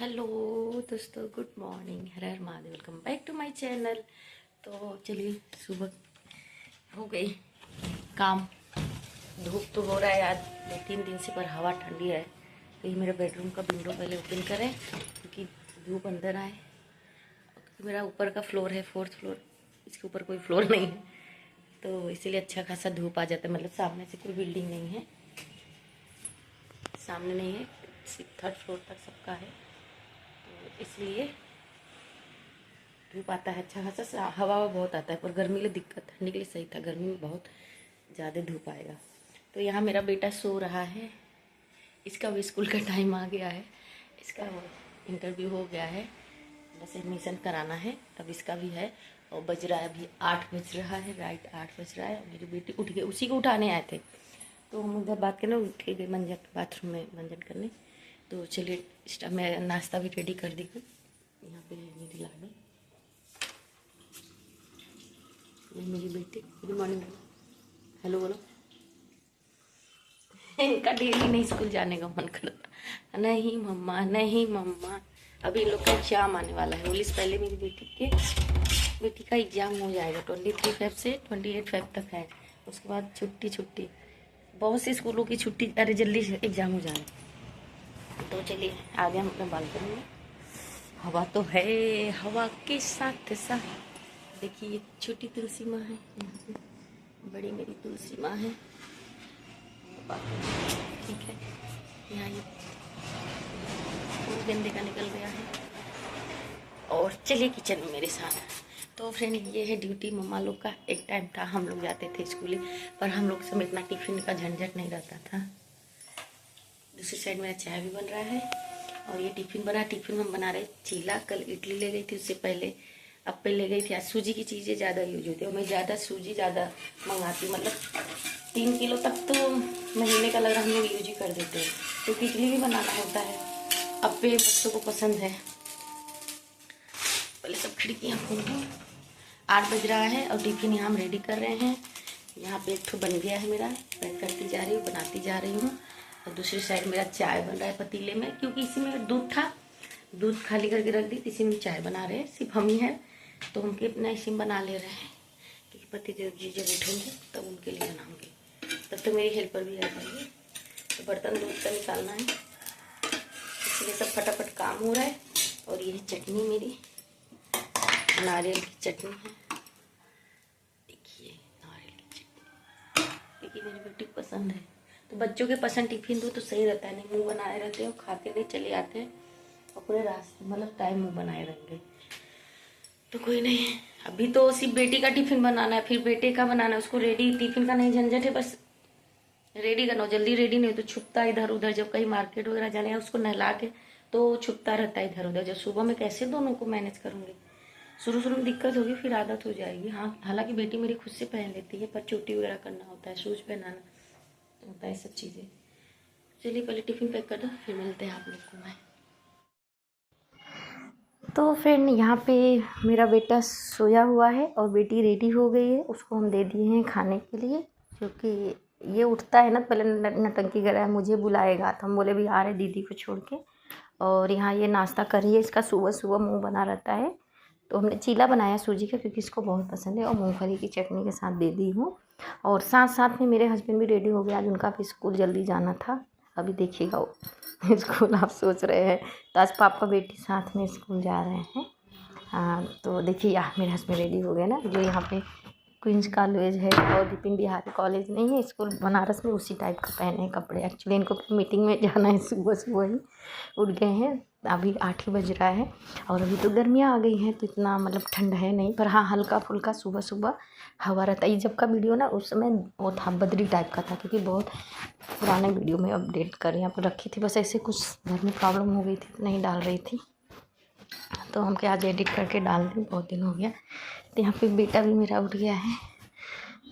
Hello दोस्तों, good morning. हर हर Mahadev. Welcome back to my channel. तो चलिए, सुबह हो गई काम। धूप तो हो रहा है आज 2-3 दिन से, पर हवा ठंडी है। तो ये मेरा बेडरूम का विंडो पहले ओपन करें क्योंकि धूप अंदर आए। क्योंकि मेरा ऊपर का फ्लोर है, 4th फ्लोर, इसके ऊपर कोई फ्लोर नहीं है, तो इसीलिए अच्छा खासा धूप आ जाता है। मतलब सामने से कोई बिल्डिंग नहीं है, सामने नहीं है, सिर्फ 3rd फ्लोर तक सबका है, तो इसलिए धूप आता है अच्छा खासा। हवा बहुत आता है, पर गर्मी के लिए दिक्कत, ठंडी के लिए सही था। गर्मी में बहुत ज़्यादा धूप आएगा। तो यहाँ मेरा बेटा सो रहा है, इसका भी स्कूल का टाइम आ गया है। इसका इंटरव्यू हो गया है, बस एडमिशन कराना है, तब इसका भी है। और बज रहा है अभी 8 बज रहा है, राइट 8 बज रहा है। मेरी बेटी उठ गई, उसी को उठाने आए थे, तो हम उधर बात करने उठ के गए मंजन, बाथरूम में मंजन करने। तो चलिए, मैं नाश्ता भी रेडी कर दी हूँ। यहाँ पे मेरी लाडू, ये मेरी बेटी। गुड मॉर्निंग, हेलो बोलो। इनका डेली नहीं स्कूल जाने का मन करता। नहीं मम्मा, नहीं मम्मा। अभी इन लोग का एग्जाम आने वाला है। होली से पहले मेरी बेटी का एग्जाम हो जाएगा। 23 फेब से 28 फेब तक है। उसके बाद छुट्टी। बहुत सी स्कूलों की छुट्टी, अरे जल्दी से एग्जाम हो जाएगा। तो चलिए आगे हम अपने बालकनी में। हवा तो है, हवा के साथ साथ देखिए ये छोटी तुलसी माँ है, यहाँ पे बड़ी मेरी तुलसी माँ है, ठीक है। यहाँ ये फूल गेंदे का निकल गया है। और चलिए किचन में मेरे साथ। तो फ्रेंड, ये है ड्यूटी मम्मा लोग का। एक टाइम था हम लोग जाते थे स्कूल, पर हम लोग समय इतना टिफिन का झंझट नहीं रहता था। दूसरी साइड मेरा चाय भी बन रहा है और ये टिफिन बना। टिफिन में हम बना रहे चीला। कल इडली ले गई थी, उससे पहले अप्पे ले गई थी। आज सूजी की चीज़ें ज़्यादा यूज होती है और मैं ज़्यादा सूजी ज़्यादा मंगाती हूँ। मतलब 3 किलो तक तो महीने का लग रहा हम लोग यूज ही कर देते हैं, क्योंकि इडली भी बनाना होता है। अप्पे बच्चों को पसंद है। पहले सब खिड़कियाँ खोल दूँ। 8 बज रहा है और टिफिन यहाँ हम रेडी कर रहे हैं। यहाँ पे एक ठो बन गया है मेरा, पैक करती जा रही हूँ, बनाती जा रही हूँ। और दूसरी साइड मेरा चाय बन रहा है पतीले में, क्योंकि इसी में दूध था, दूध खाली करके रख दी, इसी में चाय बना रहे हैं। सिर्फ हम ही हैं, तो उनके अपना इसी में बना ले रहे हैं, क्योंकि पतिदेव जी जब उठेंगे तब उनके लिए बनाऊंगी। तब तो मेरी हेल्पर भी आ जाएगी। तो बर्तन दूध का निकालना है, इसलिए सब फटाफट काम हो रहा है। और ये चटनी मेरी नारियल की चटनी है, देखिए नारियल की चटनी, क्योंकि मेरी बेटी को पसंद है। तो बच्चों के पसंद टिफिन दो तो सही रहता है, नहीं मुँह बनाए रहते हो, खाते नहीं चले आते हैं और पूरे रास्ते मतलब टाइम मुँह बनाए रहेंगे। तो कोई नहीं, अभी तो सिर्फ बेटी का टिफिन बनाना है, फिर बेटे का बनाना है। उसको रेडी टिफिन का नहीं झंझट है, बस रेडी करना हो। जल्दी रेडी नहीं हो तो छुपता इधर उधर। जब कहीं मार्केट वगैरह जाने है उसको नहला के, तो छुपता रहता है इधर उधर। जब सुबह में कैसे दोनों को मैनेज करूँगी। शुरू में दिक्कत होगी, फिर आदत हो जाएगी। हाँ, हालांकि बेटी मेरी खुद से पहन लेती है, पर चोटी वगैरह करना होता है, शूज पहनाना तो होता है, सब चीज़ें। चलिए पहले टिफिन पैक कर दो, फिर मिलते हैं आप लोग को। मैं तो फ्रेंड, यहाँ पे मेरा बेटा सोया हुआ है और बेटी रेडी हो गई है। उसको हम दे दिए हैं खाने के लिए, क्योंकि ये उठता है ना, पहले नटंकी कर रहा है, मुझे बुलाएगा। तो हम बोले भी आ रहे दीदी को छोड़ के। और यहाँ ये नाश्ता करिए, इसका सुबह सुबह मुंह बना रहता है। तो हमने चीला बनाया सूजी का, क्योंकि इसको बहुत पसंद है, और मूंगफली की चटनी के साथ दे दी हूँ। और साथ साथ में मेरे हस्बैंड भी रेडी हो गए, आज उनका भी स्कूल जल्दी जाना था। अभी देखिएगा वो स्कूल आप सोच रहे हैं, तो आज पापा बेटी साथ में स्कूल जा रहे हैं। हाँ, तो देखिए यहाँ मेरे हस्बैंड रेडी हो गए ना। जो यहाँ पे क्वींस कॉलेज है और विपिन बिहारी कॉलेज नहीं है, स्कूल बनारस में, उसी टाइप का पहने हैं कपड़े। एक्चुअली इनको मीटिंग में जाना है, सुबह सुबह ही उठ गए हैं। अभी 8 ही बज रहा है और अभी तो गर्मियाँ आ गई हैं, तो इतना मतलब ठंड है नहीं, पर हाँ हल्का फुल्का सुबह सुबह हवा रहता है। जब का वीडियो ना, उस समय वो था बदरी टाइप का था, क्योंकि बहुत पुराने वीडियो में अपडेट कर यहाँ पर रखी थी। बस ऐसे कुछ घर में प्रॉब्लम हो गई थी तो नहीं डाल रही थी, तो हम क्या आज एडिट करके डाल दें, बहुत दिन हो गया। तो यहाँ पे बेटा भी मेरा उठ गया है।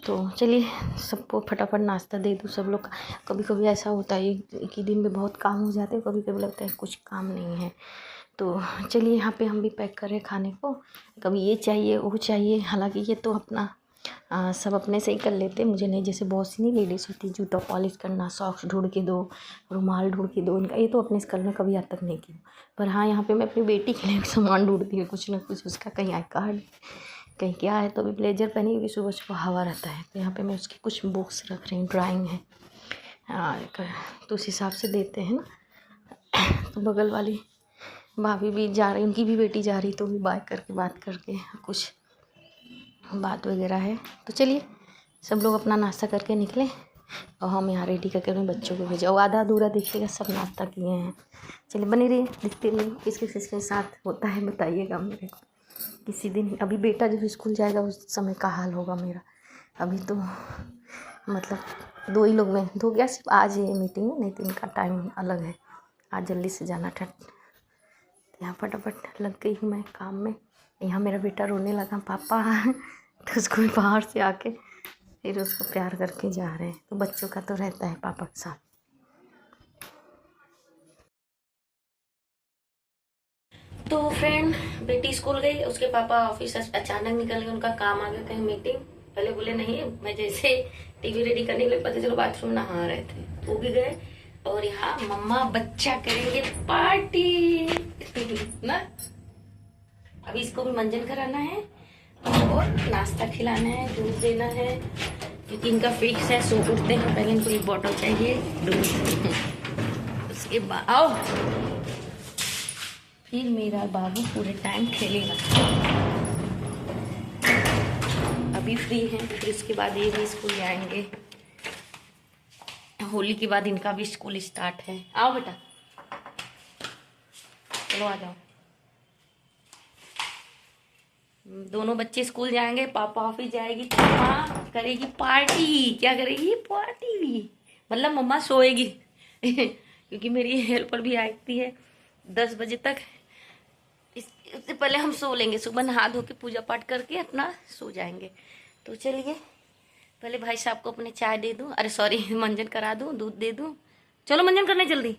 तो चलिए सबको फटाफट नाश्ता दे दूँ। सब लोग, कभी कभी ऐसा होता है एक ही दिन में बहुत काम हो जाते हैं, कभी कभी लगता है कुछ काम नहीं है। तो चलिए यहाँ पे हम भी पैक करें खाने को। कभी ये चाहिए वो चाहिए, हालांकि ये तो अपना सब अपने से ही कर लेते, मुझे नहीं। जैसे बहुत सी नहीं लेडीज़ होती, जूता पॉलिश करना, सॉक्स ढूंढ के दो, रुमाल ढूंढ के दो, इनका ये तो अपने से करना कभी आज तक नहीं किया। पर हाँ, यहाँ पे मैं अपनी बेटी के लिए सामान ढूंढती हूँ, कुछ ना कुछ उसका, कहीं आई कार्ड, कहीं क्या है। तो अभी ब्लेजर पहनी क्योंकि सुबह सुबह हवा रहता है। तो यहाँ पे मैं उसकी कुछ बुक्स रख रही हूँ, ड्राइंग है तो उस हिसाब से देते हैं ना। तो बगल वाली भाभी भी जा रही, उनकी भी बेटी जा रही, तो भी बाय करके बात करके कुछ बात वगैरह है। तो चलिए सब लोग अपना नाश्ता करके निकले और हम यहाँ रेडी करके अपने बच्चों को भेजा। और आधा अधूरा देखिएगा, सब नाश्ता किए हैं। चलिए बने रहिए, दिखते रहिए किसके साथ होता है बताइएगा मेरे को किसी दिन। अभी बेटा जब स्कूल जाएगा उस समय का हाल होगा मेरा। अभी तो मतलब 2 ही लोग में, 2 क्या सिर्फ आज ये मीटिंग, नहीं तो इनका टाइम अलग है। आज जल्दी से जाना था। यहाँ फटाफट लग गई हूँ मैं काम में। यहाँ मेरा बेटा रोने लगा पापा तो उसको भी बाहर से आके फिर उसको प्यार करके जा रहे हैं। तो बच्चों का तो रहता है पापा के साथ। तो फ्रेंड, बेटी स्कूल गई, उसके पापा ऑफिस अचानक निकल गए, उनका काम आ गया कहीं मीटिंग। पहले बोले नहीं, मैं जैसे टीवी रेडी करने के लिए पता चलो बाथरूम नहा रहे थे, वो भी गए। और यहाँ मम्मा बच्चा करेंगे पार्टी ना। अभी इसको भी मंजन कराना है और नाश्ता खिलाना है, दूध देना है, क्योंकि इनका फिक्स है, सो उठते हैं पहले इनको एक बॉटल चाहिए दूध। उसके बाद आओ, फिर मेरा बाबू पूरे टाइम खेलेगा। अभी फ्री हैं, फिर उसके बाद ये भी स्कूल जाएंगे। होली के बाद इनका भी स्कूल स्टार्ट है। आओ बेटा, चलो आ जाओ। दोनों बच्चे स्कूल जाएंगे, पापा ऑफिस जाएगी, मम्मा करेगी पार्टी। क्या करेगी? पार्टी। मतलब मम्मा सोएगी क्योंकि मेरी हेल्पर भी आती है 10 बजे तक। इससे पहले हम सो लेंगे, सुबह नहा धो के पूजा पाठ करके अपना सो जाएंगे। तो चलिए पहले भाई साहब को अपने चाय दे दूं, अरे सॉरी मंजन करा दूं, दूध दे दूं। चलो मंजन करने जल्दी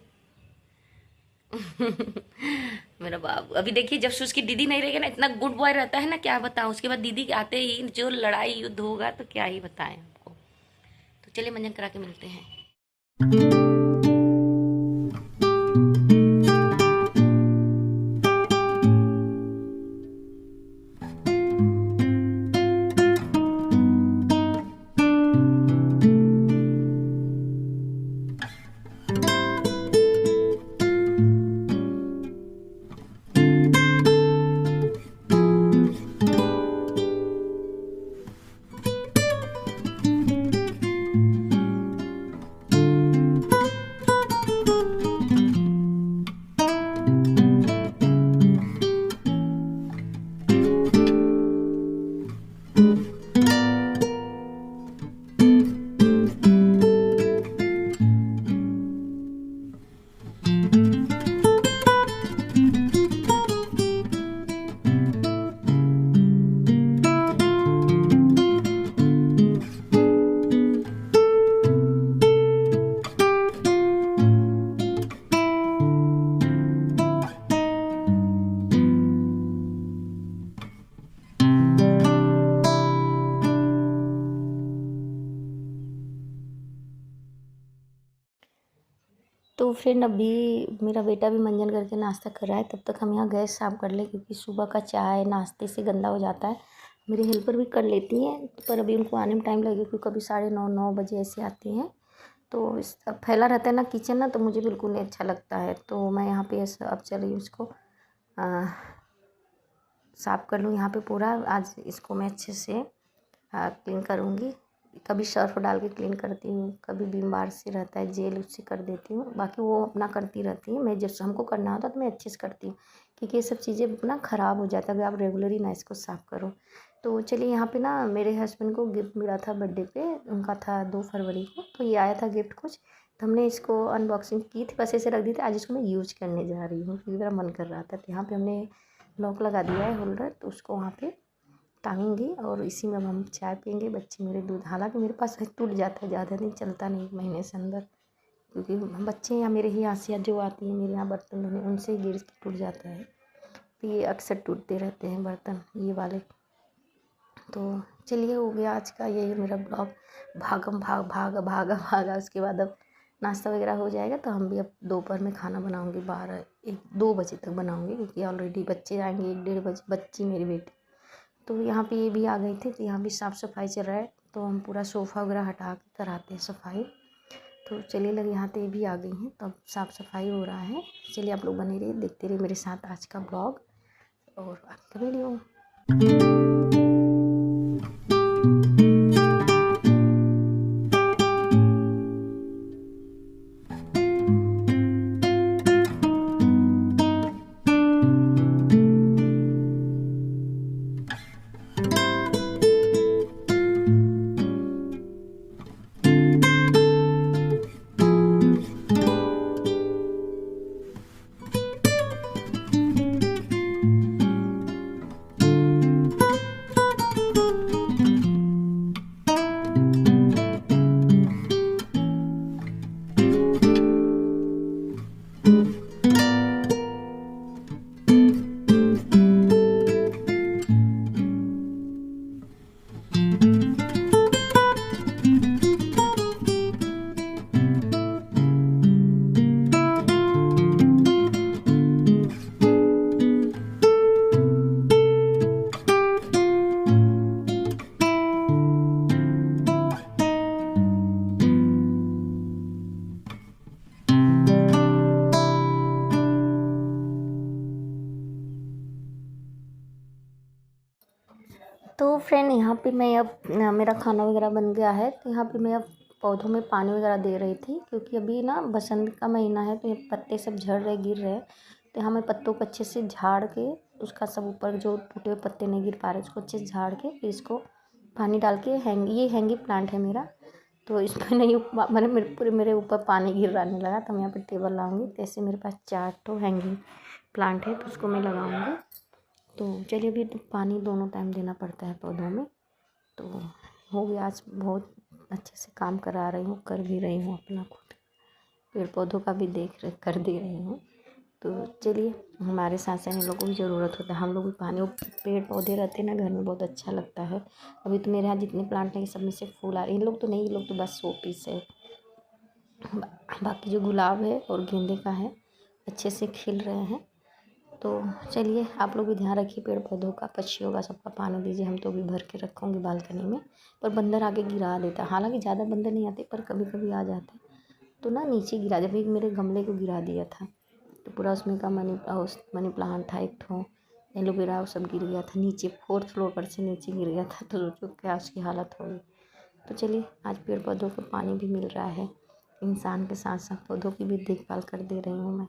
मेरा बाबू अभी देखिए, जब से उसकी दीदी नहीं रहेगी ना, इतना गुड बॉय रहता है ना, क्या बताऊं। उसके बाद दीदी के आते ही जो लड़ाई युद्ध होगा तो क्या ही बताएं आपको। तो चलिए मंजन करा के मिलते हैं। तो फ्रेंड अभी मेरा बेटा भी मंजन करके नाश्ता कर रहा है, तब तक हम यहाँ गैस साफ कर ले, क्योंकि सुबह का चाय नाश्ते से गंदा हो जाता है। मेरी हेल्पर भी कर लेती हैं, पर अभी उनको आने में टाइम लगेगा, क्योंकि कभी 9:30 बजे ऐसे आती हैं। तो इस अब फैला रहता है ना किचन ना, तो मुझे बिल्कुल नहीं अच्छा लगता है। तो मैं यहाँ पे ऐसा अब चलिए इसको साफ़ कर लूँ यहाँ पे पूरा। आज इसको मैं अच्छे से क्लीन करूँगी। कभी सर्फ डाल के क्लीन करती हूँ, कभी विम बार से रहता है जेल, उससे कर देती हूँ। बाकी वो अपना करती रहती है, मैं जब हमको करना होता है तो मैं अच्छे से करती हूँ, क्योंकि ये सब चीज़ें अपना ख़राब हो जाता है अगर आप रेगुलर ही ना इसको साफ़ करो। तो चलिए यहाँ पे ना मेरे हस्बैंड को गिफ्ट मिला था बर्थडे पे, उनका था 2 फरवरी को, तो ये आया था गिफ्ट कुछ। तो हमने इसको अनबॉक्सिंग की थी, बस ऐसे रख दी थी। आज इसको मैं यूज करने जा रही हूँ क्योंकि मेरा मन कर रहा था। तो यहाँ पे हमने लॉक लगा दिया है होल्डर, तो उसको वहाँ पे टांगूंगी और इसी में हम चाय पियेंगे, बच्चे मेरे दूध। हालांकि मेरे पास टूट जाता है, ज़्यादा दिन चलता नहीं, 1 महीने से अंदर, क्योंकि बच्चे या मेरे ही आसिया जो आती है मेरे यहाँ बर्तन धोने, उनसे गिर के टूट जाता है। तो ये अक्सर टूटते रहते हैं बर्तन ये वाले। तो चलिए हो गया आज का यही मेरा ब्लॉग। भागम भाग भागा भागा भागा उसके बाद अब नाश्ता वगैरह हो जाएगा तो हम भी अब दोपहर में खाना बनाऊंगी 12-1-2 बजे तक बनाऊंगी, क्योंकि ऑलरेडी बच्चे आएंगे 1-1:30 बजे, बच्ची मेरी बेटी। तो यहाँ पे ये भी आ गई थी, तो यहाँ भी साफ़ सफाई चल रहा है, तो हम पूरा सोफ़ा वगैरह हटा के कराते हैं सफाई। तो चलिए लग यहाँ पे ये भी आ गई हैं, तो अब साफ़ सफाई हो रहा है। चलिए आप लोग बने रहिए, देखते रहिए मेरे साथ आज का ब्लॉग और आपका वीडियो। तो फ्रेंड यहाँ पे मैं अब मेरा खाना वगैरह बन गया है, तो यहाँ पे मैं अब पौधों में पानी वगैरह दे रही थी, क्योंकि अभी ना बसंत का महीना है, तो ये पत्ते सब झड़ रहे गिर रहे हैं। तो यहाँ मैं पत्तों को अच्छे से झाड़ के, उसका सब ऊपर जो टूटे हुए पत्ते नहीं गिर पा रहे उसको अच्छे से झाड़ के फिर इसको पानी डाल के ये हैंगी प्लांट है मेरा, तो इसमें नहीं मैंने मेरे ऊपर पानी गिराने लगा, तो मैं यहाँ पर टेबल लाऊँगी। तो ऐसे मेरे पास 4 तो हैंगिंग प्लांट है, तो उसको मैं लगाऊँगी। तो चलिए अभी तो पानी दोनों टाइम देना पड़ता है पौधों में। तो हो गया, आज बहुत अच्छे से काम करा रही हूँ, कर भी रही हूँ, अपना खुद पेड़ पौधों का भी देख रेख कर दे रही हूँ। तो चलिए हमारे साथ साथ इन लोगों को भी ज़रूरत होता है, हम लोग भी पानी, पेड़ पौधे रहते हैं ना घर में, बहुत अच्छा लगता है। अभी तो मेरे यहाँ जितने प्लांट हैं सब में से फूल आ रहे हैं। इन लोग तो नहीं, ये लोग तो बस शो पीस है। बाकी जो गुलाब है और गेंदे का है अच्छे से खिल रहे हैं। तो चलिए आप लोग भी ध्यान रखिए पेड़ पौधों का, पक्षियों का, सबका पानी दीजिए। हम तो भी भर के रखूँगी बालकनी में, पर बंदर आके गिरा देता है। हालांकि ज़्यादा बंदर नहीं आते, पर कभी कभी आ जाते तो ना नीचे गिरा दे। अभी मेरे गमले को गिरा दिया था, तो पूरा उसमें का मनी प्लांट था एक ठो, एलोवेरा, वो सब गिर गया था नीचे, 4th फ्लोर पर से नीचे गिर गया था। तो सोचो क्या उसकी हालत होगी। तो चलिए आज पेड़ पौधों को पानी भी मिल रहा है, इंसान के साथ साथ पौधों की भी देखभाल कर दे रही हूँ मैं।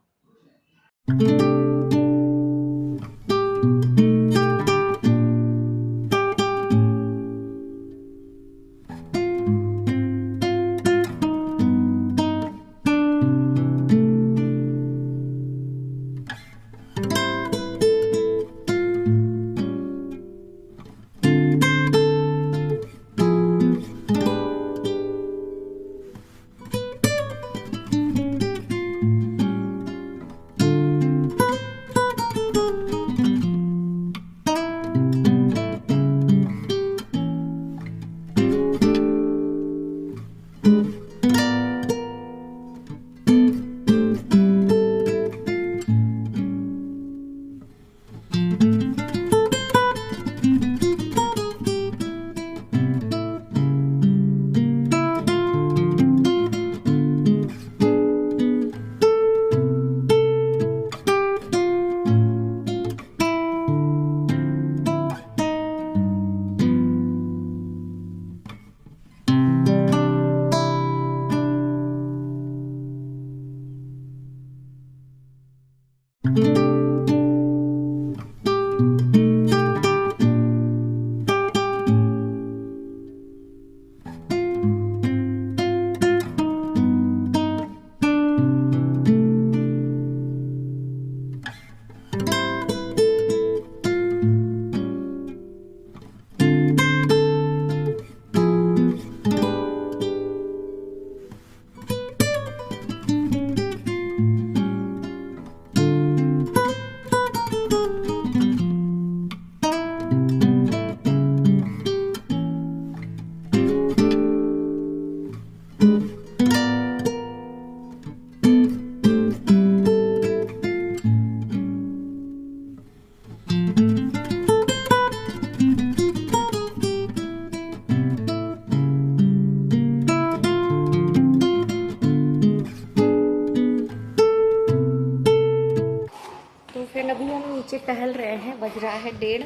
फ्रेंड, अभी हम नीचे टहल रहे हैं, बज रहा है 1:30,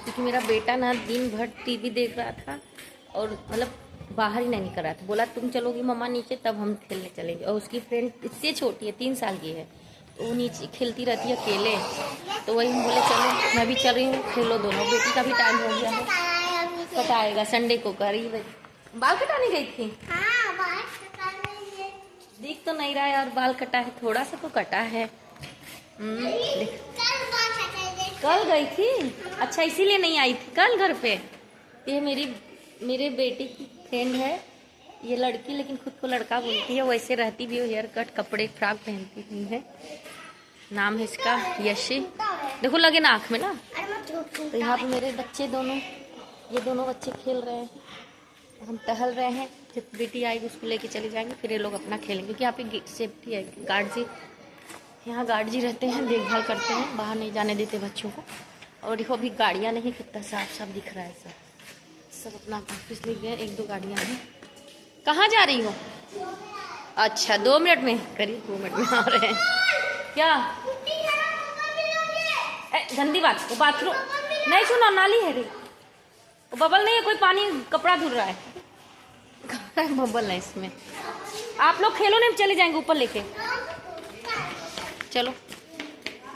क्योंकि मेरा बेटा ना दिन भर टीवी देख रहा था और मतलब बाहर ही नहीं निकल रहा था। बोला तुम चलोगी मम्मा नीचे, तब हम खेलने चलेंगे। और उसकी फ्रेंड इससे छोटी है, 3 साल की है, तो वो नीचे खेलती रहती है अकेले, तो वही हम बोले चलो मैं भी चल रही हूँ, खेलो दोनों। बेटी का भी टाइम हो गया है, कटाएगा संडे को करी। बाल कटाने गई थी? दिख तो नहीं रहा है और बाल कटा है, थोड़ा सा तो कटा है। कल गई थी? अच्छा इसीलिए नहीं आई थी कल घर पे। ये मेरे बेटी की फ्रेंड है ये लड़की, लेकिन खुद को लड़का बोलती है, वैसे रहती भी हो, हेयर कट कपड़े फ्रॉक पहनती हुई है। नाम है इसका यशी। देखो लगे ना आँख में ना। तो यहाँ पे मेरे बच्चे दोनों, ये दोनों बच्चे खेल रहे हैं, हम टहल रहे हैं। जब बेटी आएगी उसको लेके चले जाएंगे, फिर ये लोग अपना खेलेंगे, क्योंकि यहाँ पे सेफ्टी है, गार्ड जी यहाँ गार्ड जी रहते हैं, देखभाल करते हैं, बाहर नहीं जाने देते बच्चों को। और देखो अभी गाड़ियाँ नहीं, कितना साफ साफ दिख रहा है सब अपना ऑफिस ले गए। 1-2 गाड़ियाँ हैं। कहाँ जा रही हो? अच्छा 2 मिनट में, करीब 2 मिनट में आ रहे हैं। क्या गंदी बात, वो बाथरूम नहीं, सुनो नाली है रे, वो बबल नहीं है, कोई पानी कपड़ा धुल रहा है, बबल है इसमें। आप लोग खेलो नहीं, चले जाएंगे ऊपर लेके। चलो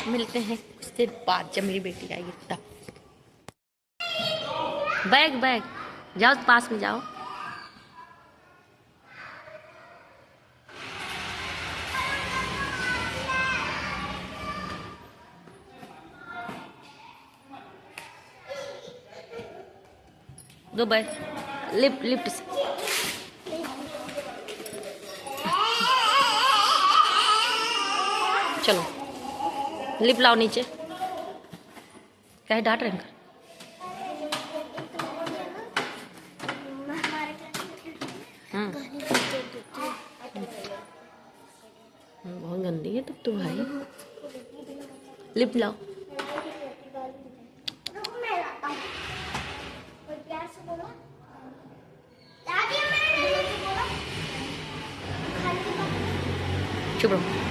मिलते हैं कुछ देर बाद जब मेरी बेटी आएगी तब। बैग जाओ पास में जाओ। दो बैग लिफ्ट से। चलो लिफ्ट लाओ नीचे। क्या है डांट रहे हैं? बहुत गंदी है तब तो भाई। लिफ्ट लाओ। चुप रहो।